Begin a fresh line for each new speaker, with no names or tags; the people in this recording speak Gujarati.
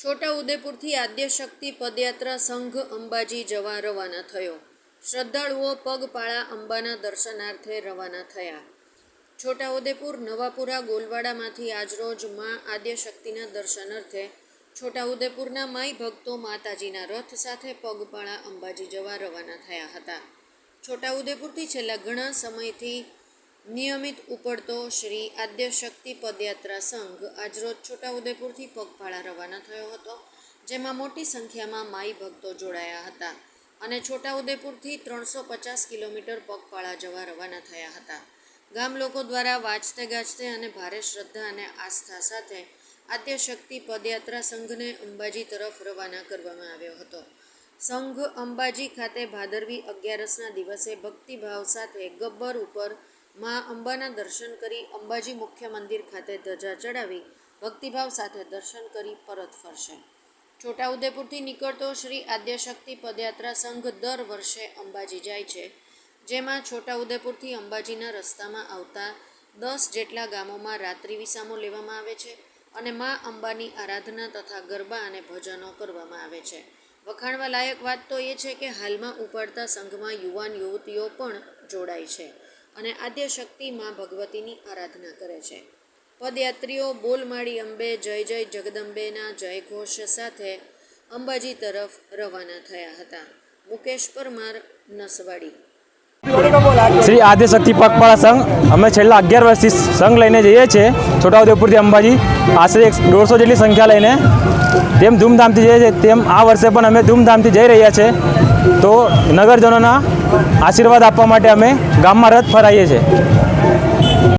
છોટાઉદેપુરથી આદ્યશક્તિ પદયાત્રા સંઘ અંબાજી જવા રવાના થયો। શ્રદ્ધાળુઓ પગપાળા અંબાના દર્શનાર્થે રવાના થયા। છોટાઉદેપુર નવાપુરા ગોલવાડામાંથી આજરોજ મા આદ્યશક્તિના દર્શનાર્થે છોટાઉદેપુરના માઈ ભક્તો માતાજીના રથ સાથે પગપાળા અંબાજી જવા રવાના થયા હતા। છોટાઉદેપુરથી છેલ્લા ઘણા સમયથી નિયમિત ઉપડતો શ્રી આદ્યશક્તિ પદયાત્રા સંઘ આજરોજ છોટાઉદેપુરથી પગપાળા રવાના થયો હતો, જેમાં મોટી સંખ્યામાં માઈ ભક્તો જોડાયા હતા અને છોટાઉદેપુરથી 350 કિલોમીટર પગપાળા જવા રવાના થયા હતા। ગામ લોકો દ્વારા વાજતે ગાજતે અને ભારે શ્રદ્ધા અને આસ્થા સાથે આદ્યશક્તિ પદયાત્રા સંઘને અંબાજી તરફ રવાના કરવામાં આવ્યો હતો। સંઘ અંબાજી ખાતે ભાદરવી 11ના દિવસે ભક્તિભાવ સાથે ગબ્બર ઉપર મા અંબાના દર્શન કરી અંબાજી મુખ્ય મંદિર ખાતે ધજા ચડાવી ભક્તિભાવ સાથે દર્શન કરી પરત ફરશે। છોટાઉદેપુરથી નીકળતો શ્રી આદ્યશક્તિ પદયાત્રા સંઘ દર વર્ષે અંબાજી જાય છે, જેમાં છોટાઉદેપુરથી અંબાજીના રસ્તામાં આવતા 10 જેટલા ગામોમાં રાત્રિ વિસામો લેવામાં આવે છે અને મા અંબાની આરાધના તથા ગરબા અને ભજનો કરવામાં આવે છે। વખાણવા લાયક વાત તો એ છે કે હાલમાં ઉપાડતા સંઘમાં યુવાન યુવતીઓ પણ જોડાય છે અને આદ્યશક્તિ મા ભગવતીની આરાધના કરે છે। પદયાત્રીઓ બોલ માડી અંબે જય જય જગદંબેના જયઘોષ સાથે અંબાજી તરફ રવાના થયા હતા। મુકેશ પરમાર, નસવાડી।
શ્રી આદ્યશક્તિ પગપાળા સંઘ અમે છેલ્લા 11 વર્ષથી સંઘ લઈને જઈએ છીએ છોટાઉદેપુરથી અંબાજી, આશરે 150 જેટલી સંખ્યા લઈને તેમ ધૂમધામથી જઈએ છીએ, તેમ આ વર્ષે પણ અમે ધૂમધામથી જઈ રહ્યા છીએ। તો નગરજનોના આશીર્વાદ આપવા માટે અમે ગામમાં રથ ફરાઈએ છીએ।